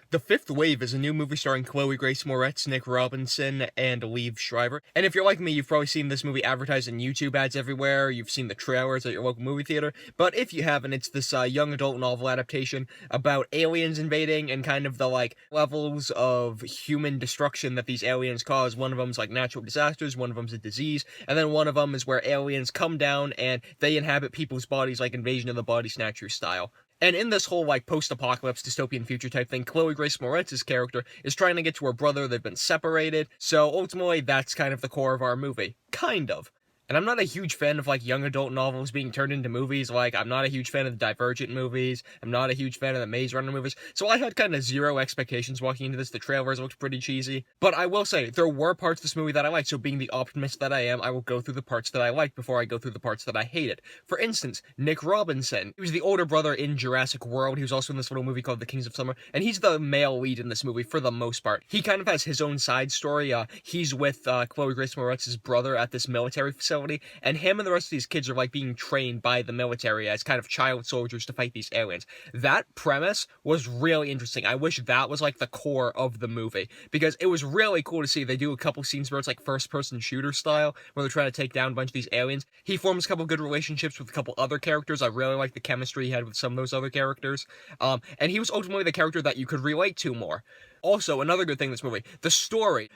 The Fifth Wave is a new movie starring Chloe Grace Moretz, Nick Robinson, and Liev Schreiber. And if you're like me, you've probably seen this movie advertised in YouTube ads everywhere, you've seen the trailers at your local movie theater, but if you haven't, it's this young adult novel adaptation about aliens invading and kind of the, levels of human destruction that these aliens cause. One of them's, natural disasters, one of them's a disease, and then one of them is where aliens come down and they inhabit people's bodies like Invasion of the Body Snatchers style. And in this whole, post-apocalypse dystopian future type thing, Chloe Grace Moretz's character is trying to get to her brother. They've been separated. So ultimately, that's kind of the core of our movie. Kind of. And I'm not a huge fan of, young adult novels being turned into movies. I'm not a huge fan of the Divergent movies. I'm not a huge fan of the Maze Runner movies. So I had kind of zero expectations walking into this. The trailers looked pretty cheesy. But I will say, there were parts of this movie that I liked. So being the optimist that I am, I will go through the parts that I liked before I go through the parts that I hated. For instance, Nick Robinson. He was the older brother in Jurassic World. He was also in this little movie called The Kings of Summer. And he's the male lead in this movie for the most part. He kind of has his own side story. He's with Chloe Grace Moretz's brother at this military facility. And him and the rest of these kids are being trained by the military as kind of child soldiers to fight these aliens. That premise was really interesting. I wish that was the core of the movie, because it was really cool to see. They do a couple scenes where it's first person shooter style, where they're trying to take down a bunch of these aliens. He forms a couple good relationships with a couple other characters. I really like the chemistry he had with some of those other characters. And he was ultimately the character that you could relate to more. Also, another good thing in this movie, the story.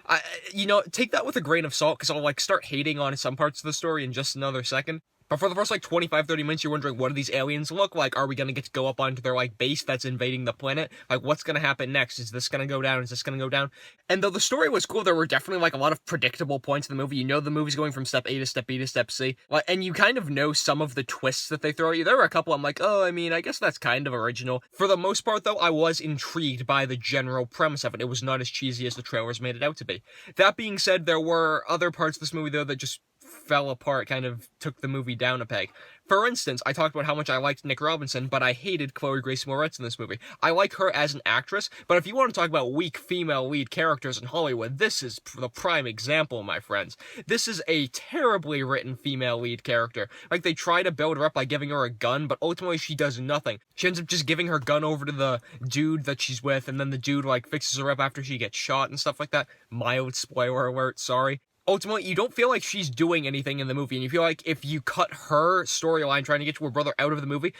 Take that with a grain of salt, because I'll start hating on some parts of the story in just another second. But for the first 25-30 minutes, you're wondering, what do these aliens look like? Are we gonna get to go up onto their base that's invading the planet? What's gonna happen next? Is this gonna go down? Is this gonna go down? And though the story was cool, there were definitely a lot of predictable points in the movie. You know the movie's going from step A to step B to step C. And you kind of know some of the twists that they throw at you. There were a couple I'm I guess that's kind of original. For the most part, though, I was intrigued by the general premise of it. It was not as cheesy as the trailers made it out to be. That being said, there were other parts of this movie, though, that just fell apart, kind of took the movie down a peg. For instance, I talked about how much I liked Nick Robinson, but I hated Chloe Grace Moretz in this movie. I like her as an actress, but if you want to talk about weak female lead characters in Hollywood, this is the prime example, my friends. This is a terribly written female lead character. They try to build her up by giving her a gun, but ultimately she does nothing. She ends up just giving her gun over to the dude that she's with, and then the dude, fixes her up after she gets shot and stuff like that. Mild spoiler alert, sorry. Ultimately, you don't feel like she's doing anything in the movie, and you feel like if you cut her storyline trying to get to her brother out of the movie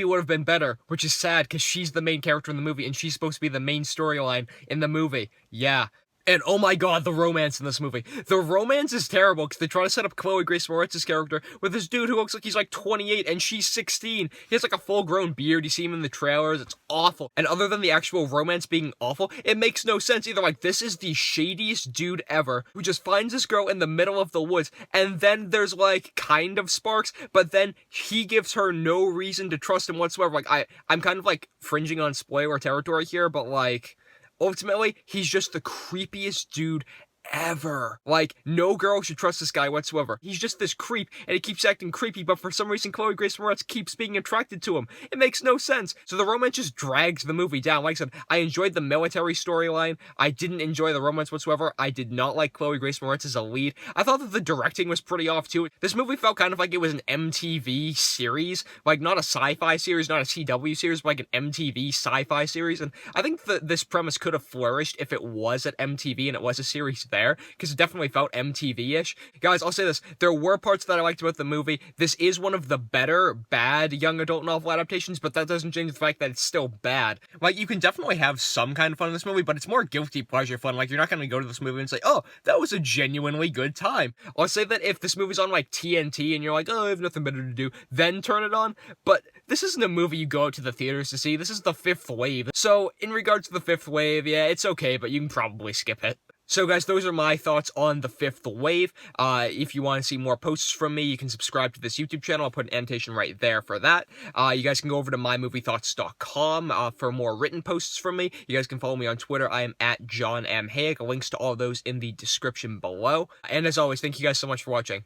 would have been better, which is sad, because she's the main character in the movie, and she's supposed to be the main storyline in the movie. Yeah. And oh my god, the romance in this movie. The romance is terrible, because they try to set up Chloe Grace Moretz's character with this dude who looks like he's 28 and she's 16. He has a full-grown beard. You see him in the trailers. It's awful. And other than the actual romance being awful, it makes no sense either. This is the shadiest dude ever who just finds this girl in the middle of the woods, and then there's kind of sparks, but then he gives her no reason to trust him whatsoever. I'm kind of fringing on spoiler territory here, but ultimately, he's just the creepiest dude ever. No girl should trust this guy whatsoever. He's just this creep, and he keeps acting creepy, but for some reason, Chloe Grace Moretz keeps being attracted to him. It makes no sense. So the romance just drags the movie down. Like I said, I enjoyed the military storyline. I didn't enjoy the romance whatsoever. I did not like Chloe Grace Moretz as a lead. I thought that the directing was pretty off, too. This movie felt kind of like it was an MTV series. Not a sci-fi series, not a CW series, but an MTV sci-fi series. And I think that this premise could have flourished if it was at MTV and it was a series there, because it definitely felt MTV-ish. Guys, I'll say this. There were parts that I liked about the movie. This is one of the better, bad young adult novel adaptations, but that doesn't change the fact that it's still bad. You can definitely have some kind of fun in this movie, but it's more guilty pleasure fun. You're not going to go to this movie and say, oh, that was a genuinely good time. I'll say that if this movie's on, TNT, and you're oh, I have nothing better to do, then turn it on. But this isn't a movie you go out to the theaters to see. This is The Fifth Wave. So, in regards to The Fifth Wave, yeah, it's okay, but you can probably skip it. So guys, those are my thoughts on The Fifth Wave. If you want to see more posts from me, you can subscribe to this YouTube channel. I'll put an annotation right there for that. You guys can go over to mymoviethoughts.com for more written posts from me. You guys can follow me on Twitter. I am at John M. Hayeck. Links to all those in the description below. And as always, thank you guys so much for watching.